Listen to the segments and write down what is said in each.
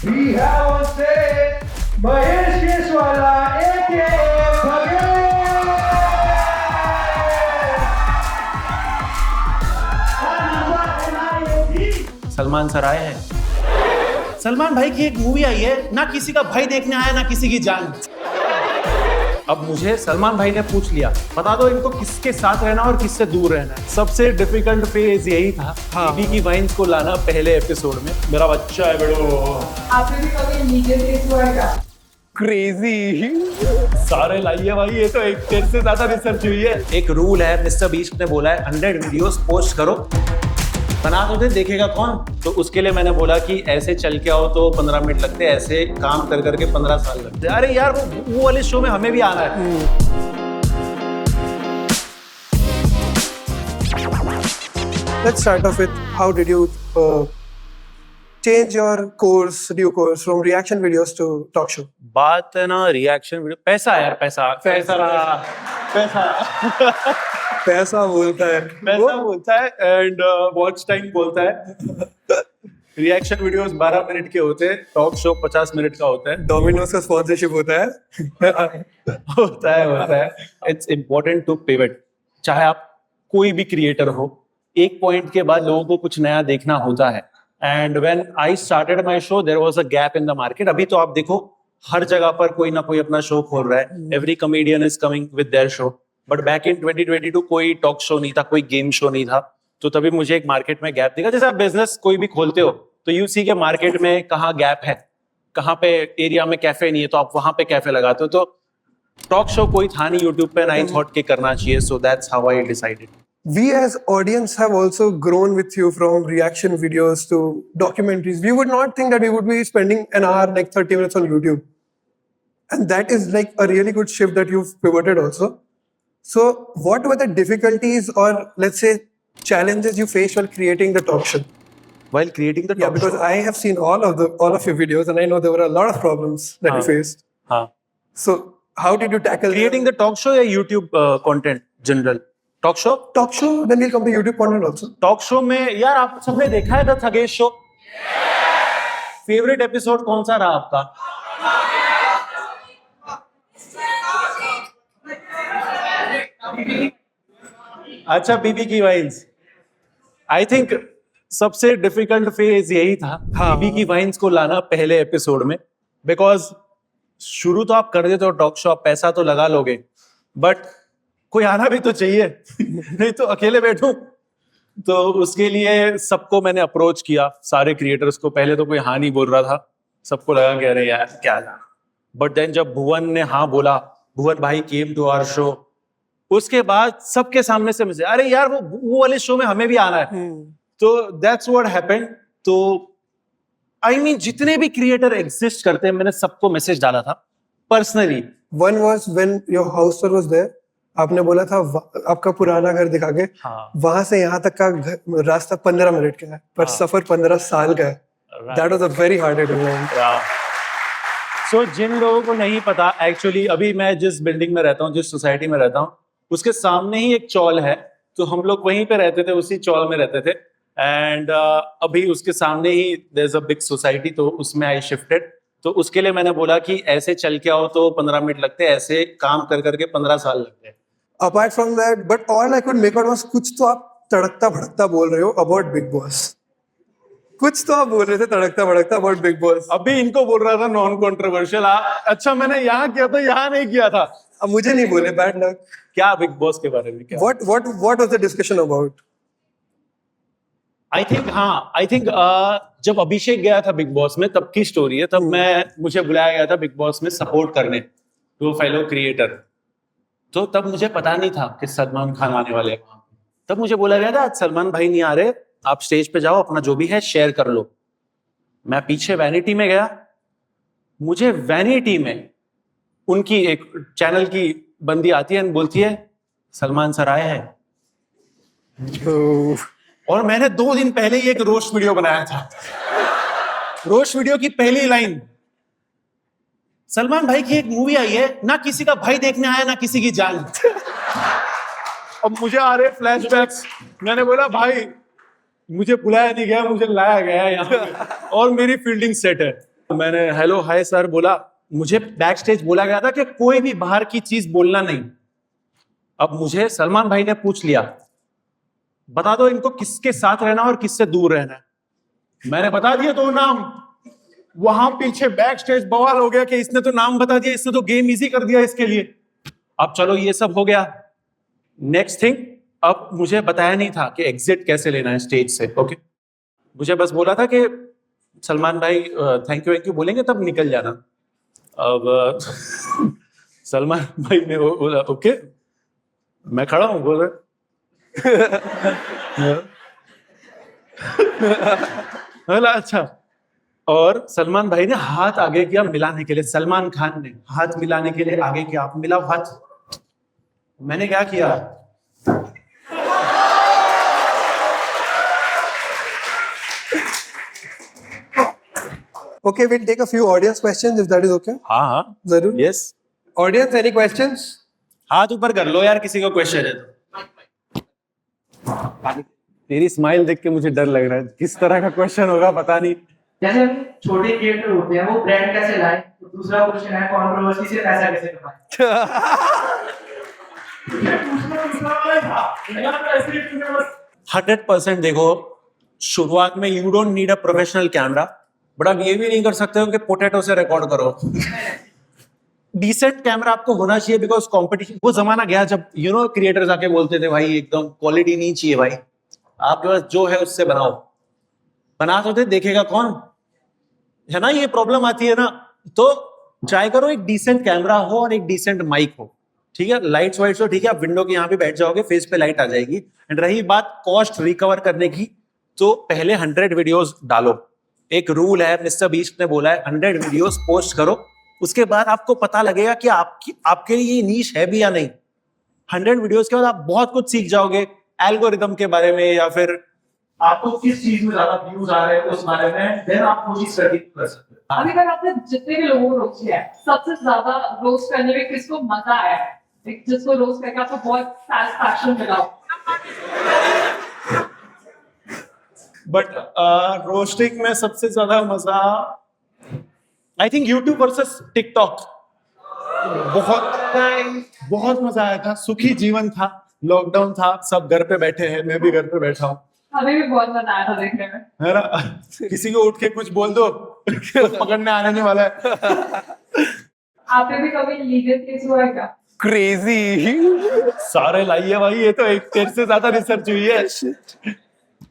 We have on stage Mahesh Keswala, aka Salman sir आए हैं। सलमान भाई की एक मूवी आई है, ना किसी का भाई देखने आया ना किसी की जान। अब मुझे सलमान भाई ने पूछ लिया, बता दो इनको किसके साथ रहना और किससे दूर रहना है। सबसे डिफिकल्ट फेज यही था, बीबी की वाइन्स को लाना पहले एपिसोड में। मेरा बच्चा है बेड़ो। आपने भी कभी नीचे फेस हुआ है क्या? क्रेजी सारे लाइए भाई, ये तो एक तेरे से ज्यादा रिसर्च हुई है। एक रूल है, मिस्टर बीस्ट ने बोला है 100 वीडियोस पोस्ट करो, बना तो दे, देखेगा कौन। तो उसके लिए मैंने बोला कि ऐसे चल के आओ तो 15 मिनट लगते, ऐसे काम कर करके 15 साल लगते। अरे यार वो वाले शो में हमें भी आना है। Let's start off with how did you change your new course from reaction videos to talk show? बात है ना रिएक्शन वीडियो, पैसा यार, पैसा पैसा बोलता है, पैसा बोलता है एंड वॉच टाइम बोलता है। रिएक्शन वीडियोस 12 मिनट के होते हैं, टॉक शो 50 मिनट का होता है। डोमिनोज का स्पॉन्सरशिप होता है। होता है। It's important to pivot. चाहे आप कोई भी क्रिएटर हो, एक पॉइंट के बाद लोगों को कुछ नया देखना होता है। And when I started my show their was a gap in the market. अभी तो आप देखो हर जगह पर कोई ना कोई अपना शो खोल रहा है। Every comedian is coming with their show. But back in 2022 कोई टॉक शो नहीं था, कोई गेम शो नहीं था। तो तभी मुझे एक मार्केट में गैप दिखा। जैसे आप बिजनेस कोई भी खोलते हो तो यू सी के मार्केट में कहाँ गैप है, कहाँ पे एरिया में कैफे नहीं है तो आप वहां पे कैफे लगाते हो। तो टॉक शो कोई था नहीं यूट्यूब पे, आई थॉट के करना चाहिए। So that's how I decided. We as audience have also grown with you from reaction videos to documentaries. We would not think that we would be spending an hour, like 30 minutes on YouTube. And that is like a really good shift that you've pivoted also. So what were the difficulties or let's say challenges you faced while creating the talk show? While creating the Yeah, talk because show, I have seen all of your videos and I know there were a lot of problems that you faced. हाँ, So how did you tackle creating the talk show या YouTube content general? Talk show, talk show? Then we'll come to YouTube content also. Talk show में यार आप सबने देखा है the Thagesh show? Favourite episode कौन सा रहा आपका? अच्छा, बीबी की वाइन्स। आई थिंक सबसे डिफिकल्ट फेज यही था, बीबी की वाइन्स को लाना पहले एपिसोड में। बिकॉज शुरू तो आप कर देते हो टॉक शो, आप पैसा तो लगा लोगे, बट कोई आना भी तो चाहिए। नहीं तो अकेले बैठूं। तो उसके लिए सबको मैंने अप्रोच किया, सारे क्रिएटर्स को। पहले तो कोई हाँ नहीं बोल रहा था, सबको लगा कह रहे यार क्या जाना। बट देन जब भुवन ने हाँ बोला, भुवन भाई केम टू आवर शो, उसके बाद सबके सामने से मुझे अरे यार वो वाले शो में हमें भी आना है। तो दैट्स व्हाट हैपेंड। तो आई मीन जितने भी क्रिएटर एग्जिस्ट करते हैं, मैंने सबको मैसेज डाला था personally. One was when your house tour was there. आपने बोला था आपका पुराना घर दिखा के, हाँ, वहां से यहाँ तक का रास्ता 15 मिनट का है, पर सफर 15 साल का है। That was a very hard deadline. सो जिन लोगों को नहीं पता, एक्चुअली अभी मैं जिस बिल्डिंग में रहता हूँ, जिस सोसाइटी में रहता हूँ, उसके सामने ही एक चौल है। तो हम लोग वहीं पे रहते थे, उसी चौल में रहते थे। एंड अभी उसके सामने ही there is a big society, तो उसमें आई शिफ्टेड। तो उसके लिए मैंने बोला कि ऐसे चल के आओ तो 15 मिनट लगते, ऐसे काम कर करके 15 साल लगते। Apart from that, but all I could make out was कुछ तो आप तड़कता भड़कता बोल रहे हो about Big Boss. कुछ तो आप बोल रहे थे तड़कता भड़कता about Big Boss. अभी इनको बोल रहा था नॉन कंट्रोवर्शियल। अच्छा, मैंने यहाँ किया था, यहाँ नहीं किया था। अब मुझे नहीं बोले, bad luck. क्या बिग बॉस के बारे में क्या? What was the discussion about? I think जब अभिषेक गया था बिग बॉस में, तब की स्टोरी है। तब मुझे बुलाया गया था बिग बॉस में सपोर्ट करने, टू फेलो क्रिएटर। तो तब मुझे पता नहीं था कि सलमान खान आने वाले हैं वहां। तब मुझे बोला गया था आज सलमान भाई नहीं आ रहे, आप स्टेज पे जाओ, अपना जो भी है शेयर कर लो। मैं पीछे वैनिटी में गया। मुझे वैनिटी में उनकी एक चैनल की बंदी आती है और बोलती है सलमान सर आए हैं। और मैंने 2 दिन पहले ही एक रोस्ट वीडियो बनाया था। रोस्ट वीडियो की पहली लाइन, सलमान भाई की एक मूवी आई है, ना किसी का भाई देखने आया ना किसी की जान। अब मुझे आ रहे फ्लैशबैक्स। मैंने बोला भाई मुझे बुलाया नहीं गया, मुझे लाया गया है यहाँ पे और मेरी फील्डिंग सेट है। मैंने हेलो हाय सर बोला। मुझे बैक स्टेज बोला गया था कि कोई भी बाहर की चीज बोलना नहीं। अब मुझे सलमान भाई ने पूछ लिया, बता दो इनको किसके साथ रहना और किससे दूर रहना है। मैंने बता दिया 2 नाम। वहां पीछे बैक स्टेज बवाल हो गया कि इसने तो नाम बता दिया, इसने तो गेम इजी कर दिया इसके लिए। अब चलो ये सब हो गया। नेक्स्ट थिंग, अब मुझे बताया नहीं था कि एग्जिट कैसे लेना है स्टेज से। ओके, मुझे बस बोला था कि सलमान भाई थैंक यू बोलेंगे तब निकल जाना। अब सलमान भाई ने बोला ओके, मैं खड़ा हूं बोल बोला अच्छा। और सलमान भाई ने हाथ आगे किया मिलाने के लिए, सलमान खान ने हाथ मिलाने के लिए आगे किया, आप मिलाओ हाथ। मैंने क्या किया, Okay, we'll take a few audience questions if that is okay. हाँ हाँ जरूर. Yes, Audience, any questions? हाथ ऊपर कर लो यार किसी को क्वेश्चन है तो। तेरी स्माइल देख के मुझे डर लग रहा है, किस तरह का क्वेश्चन होगा पता नहीं। जैसे हम छोटे क्रिएटर होते हैं, वो ब्रांड कैसे लाए, तो दूसरा क्वेश्चन है कंट्रोवर्सी से पैसा कैसे कमाए। 100% देखो, शुरुआत में you don't need a professional camera, but आप ये भी नहीं कर सकते हो कि पोटैटो से रिकॉर्ड करो। डिसेंट कैमरा आपको होना चाहिए, बिकॉज कंपटीशन, वो जमाना गया जब क्रिएटर्स आके बोलते थे भाई एकदम क्वालिटी नहीं चाहिए भाई, आपके पास जो है उससे बनाओ। बना तो दे, देखेगा कौन, है ना, ये प्रॉब्लम आती है ना। तो ट्राई करो एक डिसेंट कैमरा हो और एक डिसेंट माइक हो, ठीक है। लाइट्स वाइट्स हो, ठीक है, आप विंडो के यहाँ पे बैठ जाओगे, फेस पे लाइट आ जाएगी। एंड रही बात कॉस्ट रिकवर करने की, तो पहले 100 वीडियोस डालो। एक रूल है, मिस्टर बीस्ट ने बोला है 100 वीडियोस पोस्ट करो, उसके बाद आपको पता लगेगा कि आपके लिए ये नीश है भी या नहीं। 100 वीडियोस के बाद आप बहुत कुछ सीख जाओगे एल्गोरिदम के बारे में, या फिर आपको किस चीज में ज्यादा व्यूज आ रहे हैं उस बारे में, देन आप वो चीज स्टडी कर सकते हो। अभी तक आपने जितने भी लोगों को रोस्ट किया है, सबसे ज्यादा रोस्ट करने में किसको मजा आया है, जिसको रोस्ट करके आपको बहुत सैटिस्फैक्शन मिला हो? बट रोस्टिंग में सबसे ज्यादा मजा I think YouTube versus TikTok, बहुत मजा आया था। सुखी जीवन था, लॉकडाउन था, सब घर पे बैठे हैं, मैं भी घर पे बैठा हूँ, हमें भी बहुत मजा आया था देखने में, है ना। किसी को उठ के कुछ बोल दो पकड़ने आने नहीं वाला है। आपने भी कभी लीगल केस हुआ है क्या? Crazy. सारे लाइए भाई, ये तो एक तेरे से ज्यादा रिसर्च हुई है,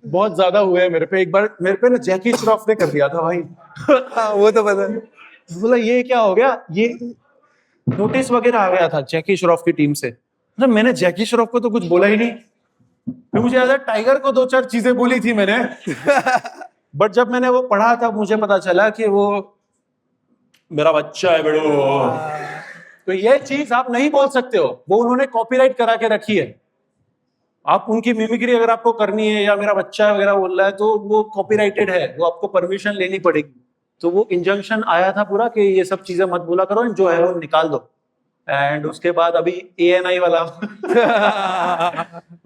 बहुत ज्यादा हुए हैं मेरे पे। एक बार मेरे पे ना जैकी श्रॉफ ने कर दिया था भाई। हाँ, वो तो पता है। बोला ये क्या हो गया, ये नोटिस वगैरह आ गया था जैकी श्रॉफ की टीम से। मतलब मैंने जैकी श्रॉफ को तो कुछ बोला ही नहीं, फिर मुझे याद है टाइगर को 2-4 चीजें बोली थी मैंने। बट जब मैंने वो पढ़ा तब मुझे पता चला कि वो मेरा बच्चा है बेड़ो। तो ये चीज आप नहीं बोल सकते हो, वो उन्होंने कॉपीराइट करा के रखी है। आप उनकी मिमिक्री अगर आपको करनी है या मेरा बच्चा वगैरह बोल रहा है तो वो कॉपीराइटेड है, वो आपको परमिशन लेनी पड़ेगी। तो वो इंजंक्शन आया था पूरा कि ये सब चीजें मत बोला करो, जो है वो निकाल दो। एंड उसके बाद अभी ANI वाला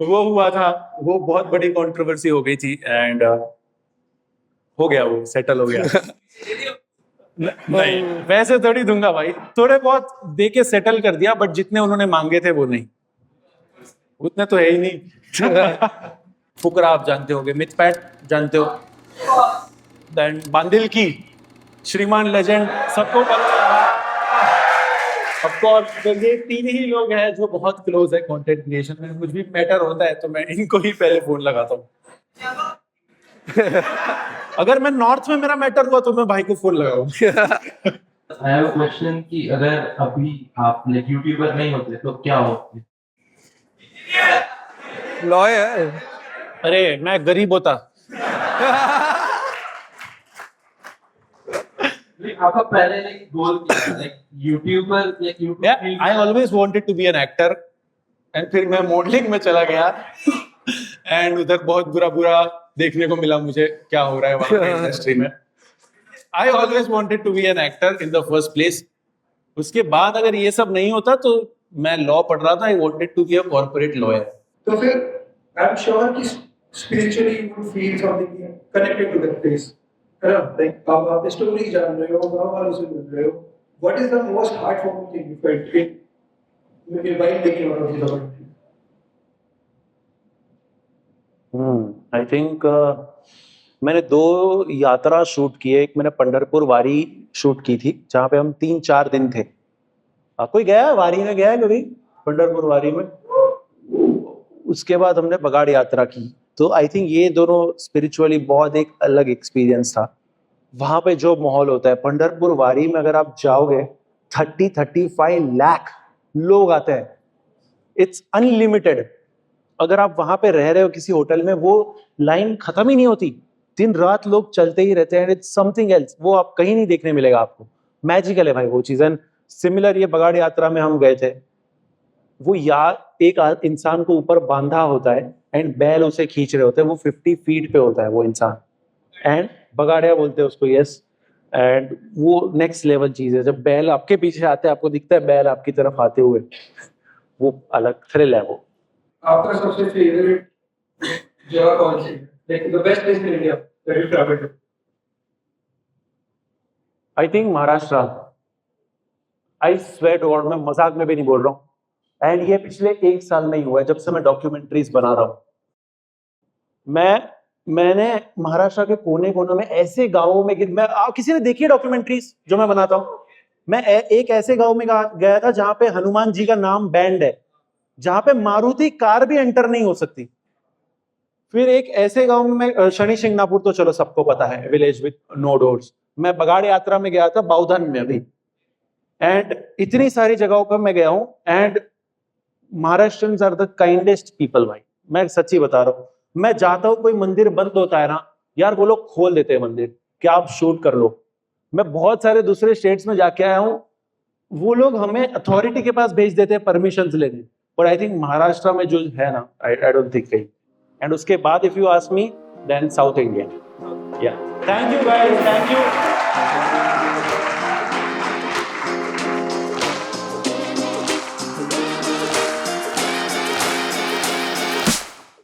वो हुआ था, वो बहुत बड़ी कंट्रोवर्सी हो गई थी। एंड हो गया, वो सेटल हो गया। नहीं वैसे थोड़ी दूंगा भाई, थोड़े बहुत दे के सेटल कर दिया, बट जितने उन्होंने मांगे थे वो नहीं, उतने तो है ही नहीं। फुकरा आप जानते होगे, मिथपैट जानते हो, देन बांदिल की, श्रीमान लेजेंड, सबको पता है। ऑफ कोर्स ये 3 ही लोग हैं जो बहुत क्लोज है कंटेंट क्रिएशन में। कुछ भी मैटर होता है तो मैं इनको ही पहले फोन लगाता हूँ। अगर मैं नॉर्थ में मेरा मैटर हुआ तो मैं भाई को फोन लगाऊंगा। I have a question कि अगर अभी आप यूट्यूबर नहीं होते तो क्या होते? Lawyer. अरे मैं गरीब होता। आपका पहले गोल क्या था, यूट्यूबर या YouTube? I always wanted to be an actor, and फिर मैं मॉडलिंग में चला गया, एंड उधर बहुत बुरा देखने को मिला मुझे क्या हो रहा है वहाँ पे इंडस्ट्री में। I always wanted to be an actor in the first place. उसके बाद अगर ये सब नहीं होता तो मैं लॉ पढ़ रहा था। I wanted to be a corporate lawyer. तो फिर आई एम श्योर कि spiritually you would feel something connected to that place. है ना, लाइक आप स्टोरी जान रहे हो, गाँव वालों से मिल रहे हो, what is the most heartwarming thing you felt in while making one of these documentaries? I think मैंने 2 यात्रा शूट किए। एक मैंने पंढरपुर वारी शूट की थी जहाँ पे हम 3-4 दिन थे। कोई गया है वारी में, गया है कभी पंढरपुर वारी में? उसके बाद हमने बगाड़ यात्रा की। तो आई थिंक ये दोनों स्पिरिचुअली बहुत एक अलग एक्सपीरियंस था। वहां पे जो माहौल होता है पंढरपुर वारी में, अगर आप जाओगे 30-35 लाख लोग आते हैं, इट्स अनलिमिटेड। अगर आप वहां पे रह रहे हो किसी होटल में, वो लाइन खत्म ही नहीं होती, दिन रात लोग चलते ही रहते हैं। इट्स समथिंग एल्स, वो आप कहीं नहीं देखने मिलेगा आपको। मैजिकल है भाई वो चीज। एंड सिमिलर ये बगाड़ यात्रा में हम गए थे, वो एक इंसान को ऊपर बांधा होता है एंड बैल उसे खींच रहे होते हैं। वो 50 फीट पे होता है वो इंसान, एंड बगाड़िया बोलते हैं उसको, यस। एंड वो नेक्स्ट लेवल चीज है। जब बैल आपके पीछे आते हैं, आपको दिखता है बैल आपकी तरफ आते हुए, वो अलग थ्रिल है वो। आपका सबसे फेवरेट जगह कौन सी है? Like the best place in India that you travel to? I think Maharashtra. I swear to God, मैं मजाक में भी नहीं बोल रहा हूँ। एंड ये पिछले 1 साल में ही हुआ है, जब से मैं डॉक्यूमेंट्रीज बना रहा हूँ। मैंने महाराष्ट्र के कोने कोने में ऐसे गांवों में किसी ने देखी है डॉक्यूमेंट्रीज जो मैं बनाता हूँ? मैं एक ऐसे गांव में गया था जहां पे हनुमान जी का नाम बैंड है, जहां पे मारुति कार भी एंटर नहीं हो सकती। फिर एक ऐसे गांव में शनि शिंगणापुर तो चलो सबको पता है, विलेज विद नो डोर्स। मैं बगाड़ यात्रा में गया था बाउधन में अभी। एंड इतनी सारी जगहों पर मैं गया हूं। And Maharashtrians are the kindest people भाई, मैं सच्ची बता रहा हूँ। मैं जाता हूँ, कोई मंदिर बंद होता है ना यार, वो लोग खोल देते हैं मंदिर कि आप शूट कर लो। मैं बहुत सारे दूसरे स्टेट्स में जाके आया हूँ, वो लोग हमें अथॉरिटी के पास भेज देते हैं परमिशन लेने। बट आई थिंक महाराष्ट्र में जो है ना, आई डोंट थिंक कहीं। एंड उसके बाद if you ask me, then South India. या thank you guys, thank you.